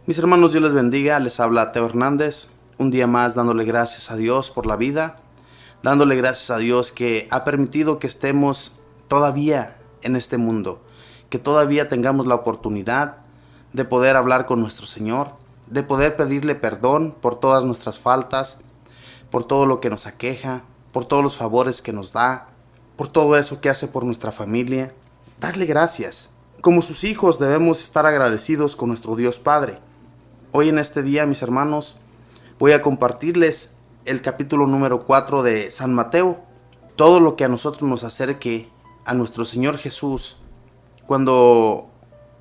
Mis hermanos, Dios les bendiga, les habla Teo Hernández, un día más dándole gracias a Dios por la vida, dándole gracias a Dios que ha permitido que estemos todavía en este mundo, que todavía tengamos la oportunidad de poder hablar con nuestro Señor, de poder pedirle perdón por todas nuestras faltas, por todo lo que nos aqueja, por todos los favores que nos da, por todo eso que hace por nuestra familia, darle gracias. Como sus hijos debemos estar agradecidos con nuestro Dios Padre. Hoy en este día, mis hermanos, voy a compartirles el capítulo número 4 de San Mateo. Todo lo que a nosotros nos acerque a nuestro Señor Jesús. Cuando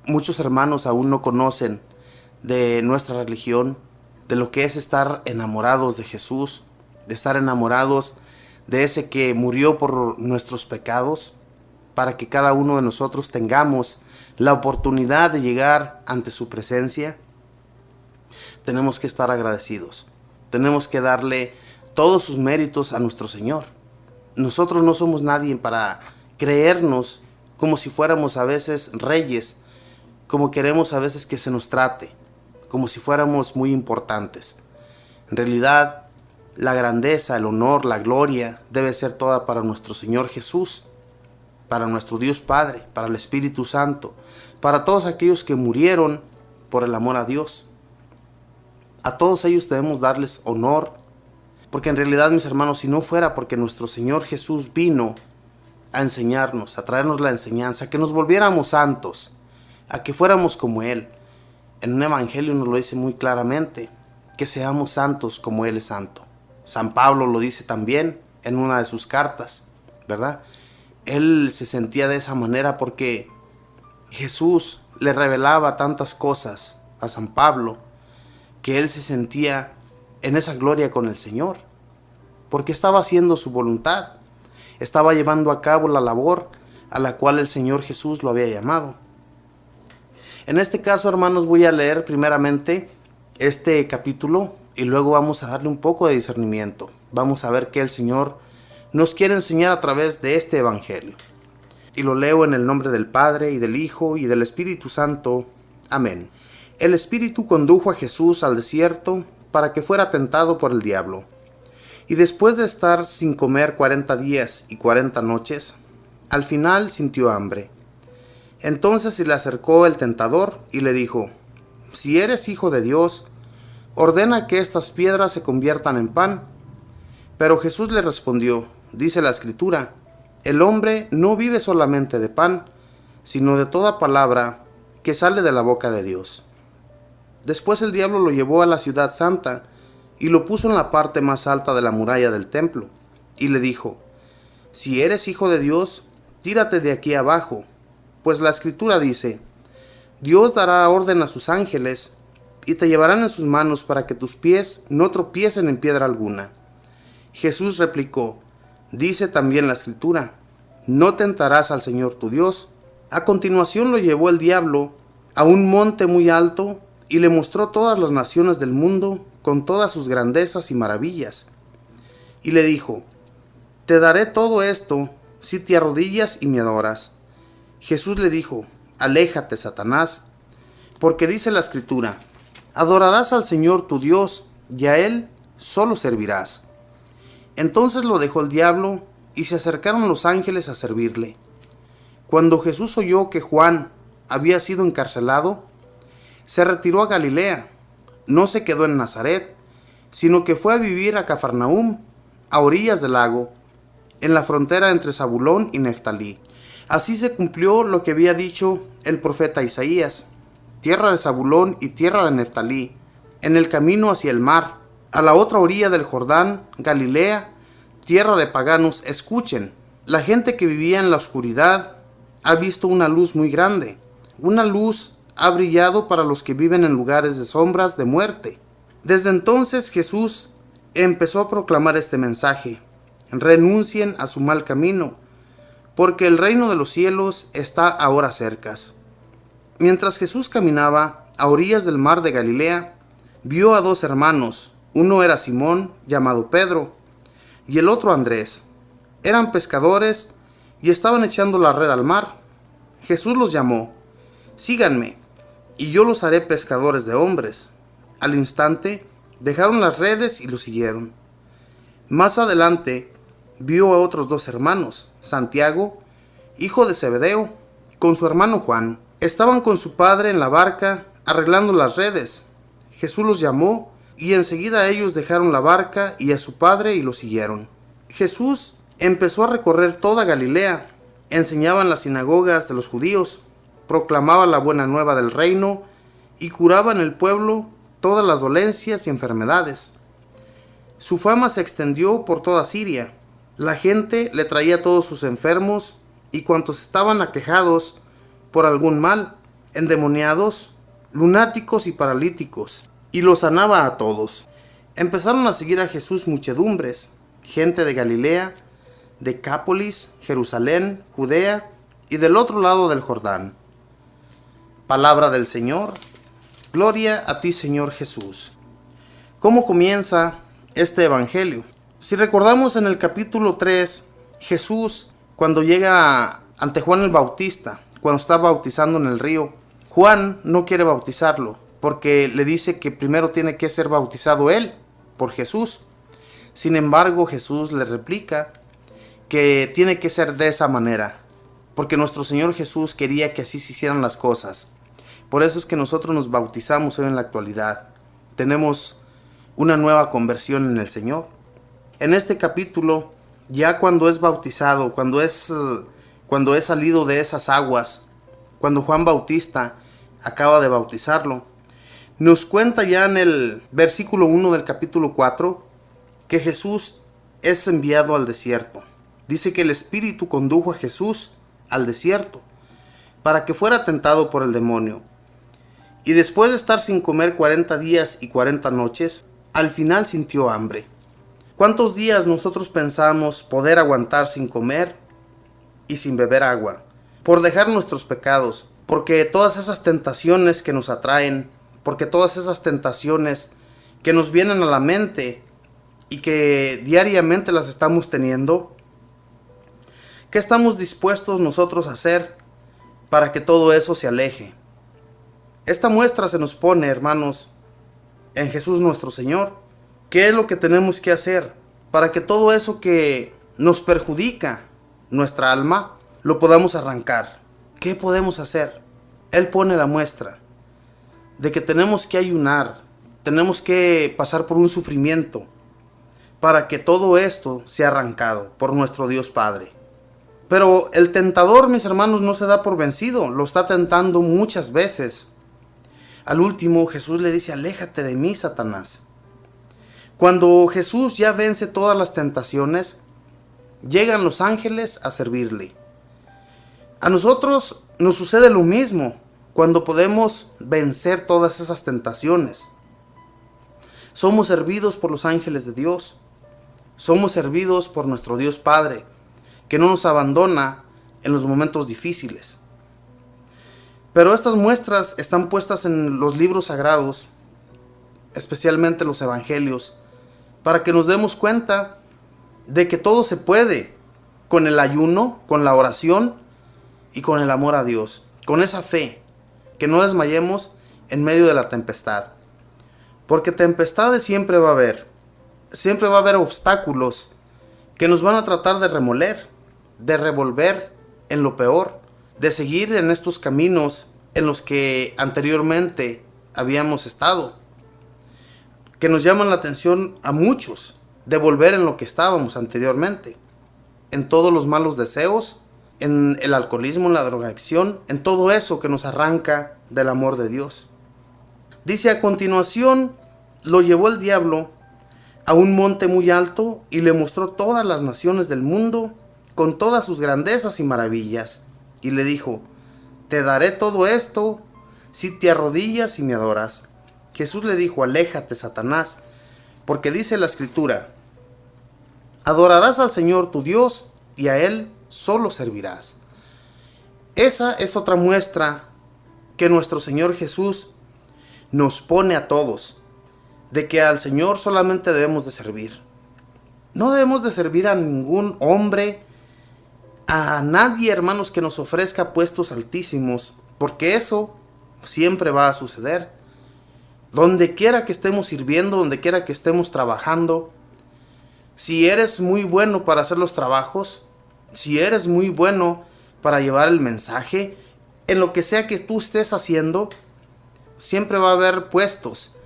muchos hermanos aún no conocen de nuestra religión, de lo que es estar enamorados de Jesús, de estar enamorados de ese que murió por nuestros pecados, para que cada uno de nosotros tengamos la oportunidad de llegar ante su presencia. Tenemos que estar agradecidos. Tenemos que darle todos sus méritos a nuestro Señor. Nosotros no somos nadie para creernos como si fuéramos a veces reyes, como queremos a veces que se nos trate, como si fuéramos muy importantes. En realidad, la grandeza, el honor, la gloria debe ser toda para nuestro Señor Jesús, para nuestro Dios Padre, para el Espíritu Santo, para todos aquellos que murieron por el amor a Dios. A todos ellos debemos darles honor, porque en realidad, mis hermanos, si no fuera porque nuestro Señor Jesús vino a enseñarnos, a traernos la enseñanza, a que nos volviéramos santos, a que fuéramos como Él. En un evangelio nos lo dice muy claramente, que seamos santos como Él es santo. San Pablo lo dice también en una de sus cartas, ¿verdad? Él se sentía de esa manera porque Jesús le revelaba tantas cosas a San Pablo, que él se sentía en esa gloria con el Señor, porque estaba haciendo su voluntad, estaba llevando a cabo la labor a la cual el Señor Jesús lo había llamado. En este caso, hermanos, voy a leer primeramente este capítulo y luego vamos a darle un poco de discernimiento. Vamos a ver qué el Señor nos quiere enseñar a través de este evangelio. Y lo leo en el nombre del Padre, y del Hijo, y del Espíritu Santo. Amén. El Espíritu condujo a Jesús al desierto para que fuera tentado por el diablo. Y después de estar sin comer 40 días y 40 noches, al final sintió hambre. Entonces se le acercó el tentador y le dijo: Si eres hijo de Dios, ordena que estas piedras se conviertan en pan. Pero Jesús le respondió: Dice la Escritura, el hombre no vive solamente de pan, sino de toda palabra que sale de la boca de Dios. Después el diablo lo llevó a la ciudad santa y lo puso en la parte más alta de la muralla del templo, y le dijo: Si eres hijo de Dios, tírate de aquí abajo, pues la Escritura dice: Dios dará orden a sus ángeles, y te llevarán en sus manos para que tus pies no tropiecen en piedra alguna. Jesús replicó: Dice también la Escritura: No tentarás al Señor tu Dios. A continuación lo llevó el diablo a un monte muy alto, y le mostró todas las naciones del mundo con todas sus grandezas y maravillas. Y le dijo: Te daré todo esto si te arrodillas y me adoras. Jesús le dijo: Aléjate, Satanás, porque dice la Escritura: Adorarás al Señor tu Dios, y a Él solo servirás. Entonces lo dejó el diablo, y se acercaron los ángeles a servirle. Cuando Jesús oyó que Juan había sido encarcelado, se retiró a Galilea. No se quedó en Nazaret, sino que fue a vivir a Cafarnaúm, a orillas del lago, en la frontera entre Zabulón y Neftalí. Así se cumplió lo que había dicho el profeta Isaías: Tierra de Zabulón y tierra de Neftalí, en el camino hacia el mar, a la otra orilla del Jordán, Galilea, tierra de paganos, escuchen. La gente que vivía en la oscuridad ha visto una luz muy grande. Una luz ha brillado para los que viven en lugares de sombras de muerte. Desde entonces Jesús empezó a proclamar este mensaje: Renuncien a su mal camino, porque el reino de los cielos está ahora cerca. Mientras Jesús caminaba a orillas del mar de Galilea, vio a dos hermanos. Uno era Simón, llamado Pedro, y el otro Andrés. Eran pescadores y estaban echando la red al mar. Jesús los llamó: Síganme, y yo los haré pescadores de hombres. Al instante dejaron las redes y lo siguieron. Más adelante vio a otros 2 hermanos, Santiago, hijo de Zebedeo, con su hermano Juan. Estaban con su padre en la barca arreglando las redes. Jesús los llamó y enseguida ellos dejaron la barca y a su padre y lo siguieron. Jesús empezó a recorrer toda Galilea, enseñaba en las sinagogas de los judíos, proclamaba la buena nueva del reino y curaba en el pueblo todas las dolencias y enfermedades. Su fama se extendió por toda Siria. La gente le traía todos sus enfermos y cuantos estaban aquejados por algún mal, endemoniados, lunáticos y paralíticos, y los sanaba a todos. Empezaron a seguir a Jesús muchedumbres, gente de Galilea, Decápolis, Jerusalén, Judea y del otro lado del Jordán. Palabra del Señor. Gloria a ti, Señor Jesús. ¿Cómo comienza este evangelio? Si recordamos en el capítulo 3, Jesús, cuando llega ante Juan el Bautista, cuando está bautizando en el río, Juan no quiere bautizarlo, porque le dice que primero tiene que ser bautizado él, por Jesús. Sin embargo, Jesús le replica que tiene que ser de esa manera, porque nuestro Señor Jesús quería que así se hicieran las cosas. Por eso es que nosotros nos bautizamos hoy en la actualidad. Tenemos una nueva conversión en el Señor. En este capítulo, ya cuando es bautizado, cuando es salido de esas aguas, cuando Juan Bautista acaba de bautizarlo, nos cuenta ya en el versículo 1 del capítulo 4 que Jesús es enviado al desierto. Dice que el Espíritu condujo a Jesús al desierto para que fuera tentado por el demonio. Y después de estar sin comer 40 días y 40 noches, al final sintió hambre. ¿Cuántos días nosotros pensamos poder aguantar sin comer y sin beber agua? Por dejar nuestros pecados, porque todas esas tentaciones que nos atraen, porque todas esas tentaciones que nos vienen a la mente y que diariamente las estamos teniendo, ¿qué estamos dispuestos nosotros a hacer para que todo eso se aleje? Esta muestra se nos pone, hermanos, en Jesús nuestro Señor. ¿Qué es lo que tenemos que hacer para que todo eso que nos perjudica nuestra alma lo podamos arrancar? ¿Qué podemos hacer? Él pone la muestra de que tenemos que ayunar, tenemos que pasar por un sufrimiento para que todo esto sea arrancado por nuestro Dios Padre. Pero el tentador, mis hermanos, no se da por vencido, lo está tentando muchas veces. Al último, Jesús le dice: aléjate de mí, Satanás. Cuando Jesús ya vence todas las tentaciones, llegan los ángeles a servirle. A nosotros nos sucede lo mismo cuando podemos vencer todas esas tentaciones. Somos servidos por los ángeles de Dios. Somos servidos por nuestro Dios Padre, que no nos abandona en los momentos difíciles. Pero estas muestras están puestas en los libros sagrados, especialmente los evangelios, para que nos demos cuenta de que todo se puede con el ayuno, con la oración y con el amor a Dios, con esa fe, que no desmayemos en medio de la tempestad. Porque tempestades siempre va a haber obstáculos que nos van a tratar de remoler, de revolver en lo peor, de seguir en estos caminos en los que anteriormente habíamos estado, que nos llaman la atención a muchos, de volver en lo que estábamos anteriormente, en todos los malos deseos, en el alcoholismo, en la drogadicción, en todo eso que nos arranca del amor de Dios. Dice: a continuación lo llevó el diablo a un monte muy alto y le mostró todas las naciones del mundo con todas sus grandezas y maravillas, y le dijo: te daré todo esto si te arrodillas y me adoras. Jesús le dijo: aléjate, Satanás, porque dice la Escritura: adorarás al Señor tu Dios y a Él solo servirás. Esa es otra muestra que nuestro Señor Jesús nos pone a todos, de que al Señor solamente debemos de servir. No debemos de servir a ningún hombre, a nadie, hermanos, que nos ofrezca puestos altísimos, porque eso siempre va a suceder. Donde quiera que estemos sirviendo, donde quiera que estemos trabajando, si eres muy bueno para hacer los trabajos, si eres muy bueno para llevar el mensaje, en lo que sea que tú estés haciendo, siempre va a haber puestos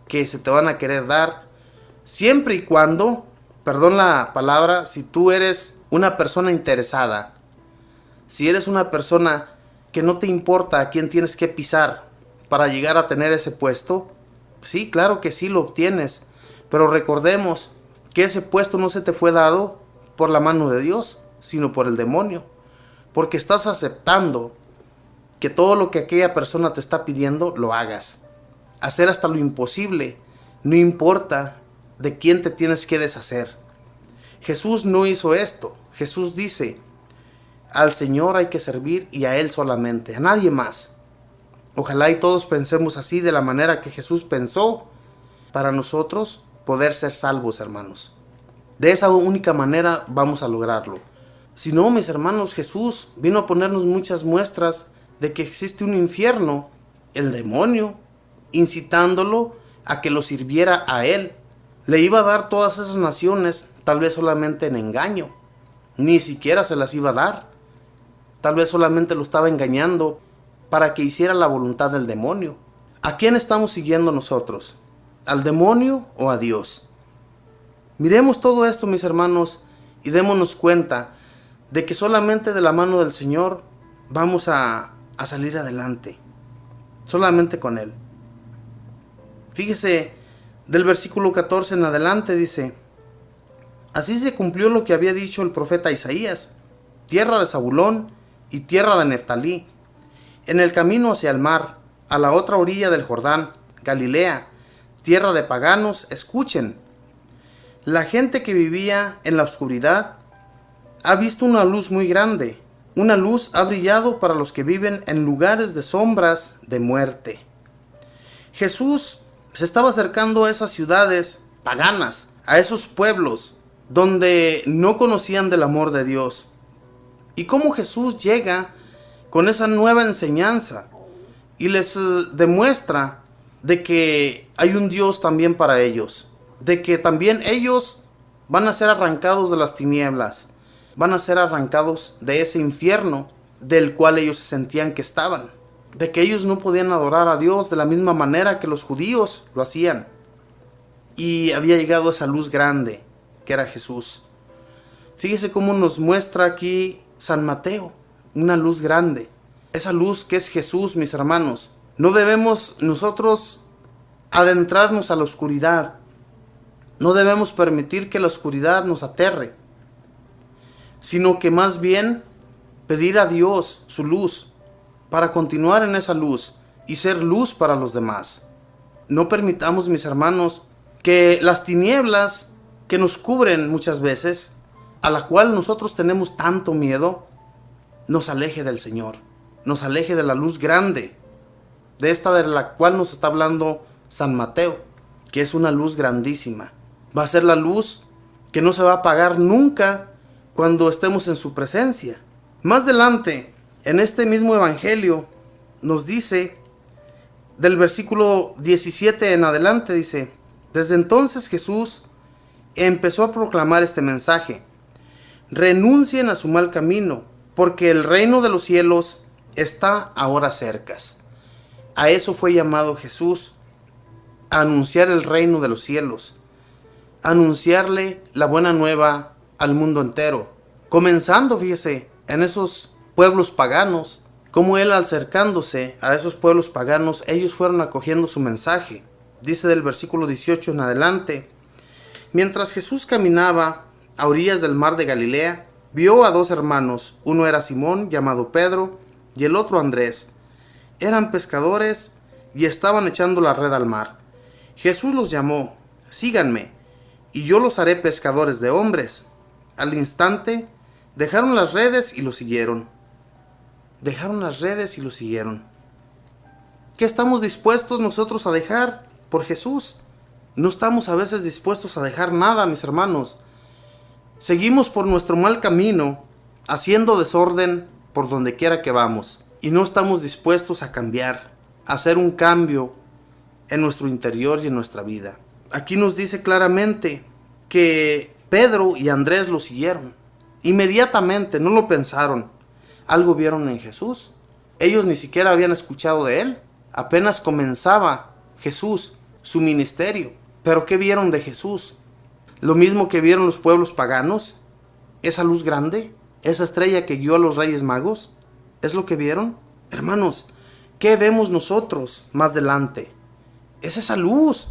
que se te van a querer dar, siempre y cuando, perdón la palabra, si tú eres una persona interesada, si eres una persona que no te importa a quién tienes que pisar para llegar a tener ese puesto, sí, claro que sí lo obtienes, pero recordemos que ese puesto no se te fue dado por la mano de Dios, sino por el demonio, porque estás aceptando que todo lo que aquella persona te está pidiendo lo hagas, hacer hasta lo imposible, no importa de quién te tienes que deshacer. Jesús no hizo esto. Jesús dice, al Señor hay que servir y a Él solamente, a nadie más. Ojalá y todos pensemos así, de la manera que Jesús pensó, para nosotros poder ser salvos, hermanos. De esa única manera vamos a lograrlo. Si no, mis hermanos, Jesús vino a ponernos muchas muestras de que existe un infierno, el demonio, incitándolo a que lo sirviera a Él. Le iba a dar todas esas naciones, tal vez solamente en engaño. Ni siquiera se las iba a dar. Tal vez solamente lo estaba engañando para que hiciera la voluntad del demonio. ¿A quién estamos siguiendo nosotros? ¿Al demonio o a Dios? Miremos todo esto, mis hermanos, y démonos cuenta de que solamente de la mano del Señor vamos a salir adelante. Solamente con Él. Fíjese, del versículo 14 en adelante dice, así se cumplió lo que había dicho el profeta Isaías, tierra de Zabulón y tierra de Neftalí, en el camino hacia el mar, a la otra orilla del Jordán, Galilea, tierra de paganos, escuchen. La gente que vivía en la oscuridad ha visto una luz muy grande. Una luz ha brillado para los que viven en lugares de sombras de muerte. Jesús se estaba acercando a esas ciudades paganas, a esos pueblos donde no conocían del amor de Dios. Y cómo Jesús llega con esa nueva enseñanza y les demuestra de que hay un Dios también para ellos, de que también ellos van a ser arrancados de las tinieblas, van a ser arrancados de ese infierno del cual ellos se sentían que estaban, de que ellos no podían adorar a Dios de la misma manera que los judíos lo hacían. Y había llegado esa luz grande, que era Jesús. Fíjese cómo nos muestra aquí San Mateo, una luz grande. Esa luz que es Jesús, mis hermanos. No debemos nosotros adentrarnos a la oscuridad. No debemos permitir que la oscuridad nos aterre, sino que más bien pedir a Dios su luz para continuar en esa luz y ser luz para los demás. No permitamos, mis hermanos, que las tinieblas que nos cubren muchas veces, a la cual nosotros tenemos tanto miedo, nos aleje del Señor, nos aleje de la luz grande, de esta de la cual nos está hablando San Mateo, que es una luz grandísima. Va a ser la luz que no se va a apagar nunca cuando estemos en su presencia. Más adelante, en este mismo evangelio, nos dice, del versículo 17 en adelante, dice, desde entonces Jesús empezó a proclamar este mensaje: renuncien a su mal camino, porque el reino de los cielos está ahora cerca. A eso fue llamado Jesús, a anunciar el reino de los cielos, a anunciarle la buena nueva al mundo entero. Comenzando, fíjese, en esos pueblos paganos, como él, acercándose a esos pueblos paganos, ellos fueron acogiendo su mensaje. Dice del versículo 18 en adelante, mientras Jesús caminaba a orillas del mar de Galilea, vio a dos hermanos, uno era Simón, llamado Pedro, y el otro Andrés. Eran pescadores y estaban echando la red al mar. Jesús los llamó: síganme, y yo los haré pescadores de hombres. Al instante, dejaron las redes y lo siguieron. Dejaron las redes y lo siguieron. ¿Qué estamos dispuestos nosotros a dejar por Jesús? No estamos a veces dispuestos a dejar nada, mis hermanos. Seguimos por nuestro mal camino, haciendo desorden por donde quiera que vamos, y no estamos dispuestos a cambiar, hacer un cambio en nuestro interior y en nuestra vida. Aquí nos dice claramente que Pedro y Andrés lo siguieron. Inmediatamente, no lo pensaron. Algo vieron en Jesús. Ellos ni siquiera habían escuchado de él. Apenas comenzaba Jesús su ministerio. Pero ¿qué vieron de Jesús? Lo mismo que vieron los pueblos paganos. Esa luz grande, esa estrella que guió a los Reyes Magos, ¿es lo que vieron? Hermanos, ¿qué vemos nosotros más adelante? Es esa luz,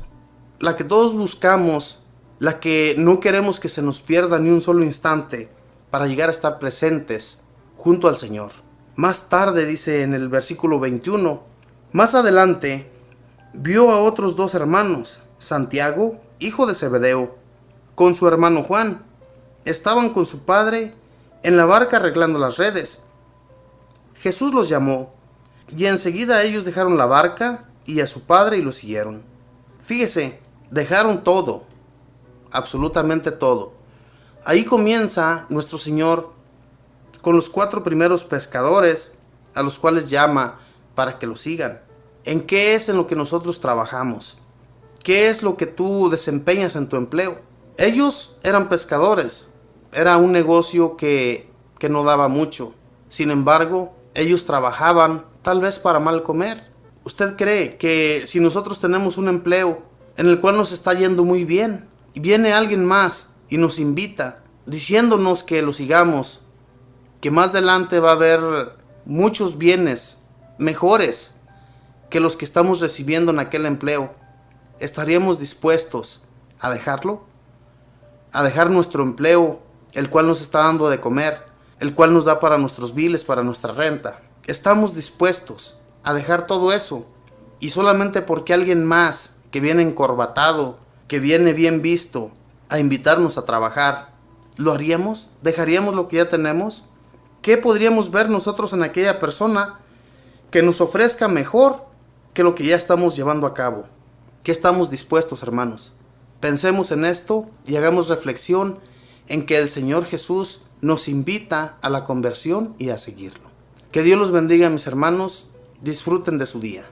la que todos buscamos, la que no queremos que se nos pierda ni un solo instante para llegar a estar presentes junto al Señor. Más tarde dice en el versículo 21, más adelante vio a otros dos hermanos, Santiago, hijo de Zebedeo, con su hermano Juan. Estaban con su padre en la barca arreglando las redes. Jesús los llamó y enseguida ellos dejaron la barca y a su padre y lo siguieron. Fíjese, dejaron todo, absolutamente todo. Ahí comienza nuestro Señor con los 4 primeros pescadores a los cuales llama para que lo sigan. ¿En qué es en lo que nosotros trabajamos? ¿Qué es lo que tú desempeñas en tu empleo? Ellos eran pescadores, era un negocio que no daba mucho. Sin embargo, ellos trabajaban tal vez para mal comer. ¿Usted cree que si nosotros tenemos un empleo en el cual nos está yendo muy bien y viene alguien más y nos invita diciéndonos que lo sigamos, que más adelante va a haber muchos bienes mejores que los que estamos recibiendo en aquel empleo, estaríamos dispuestos a dejarlo? A dejar nuestro empleo, el cual nos está dando de comer, el cual nos da para nuestros biles, para nuestra renta. Estamos dispuestos a dejar todo eso, y solamente porque alguien más que viene encorbatado, que viene bien visto, a invitarnos a trabajar, ¿lo haríamos? ¿Dejaríamos lo que ya tenemos? ¿Qué podríamos ver nosotros en aquella persona que nos ofrezca mejor que lo que ya estamos llevando a cabo? ¿Qué estamos dispuestos, hermanos? Pensemos en esto y hagamos reflexión en que el Señor Jesús nos invita a la conversión y a seguirlo. Que Dios los bendiga, mis hermanos. Disfruten de su día.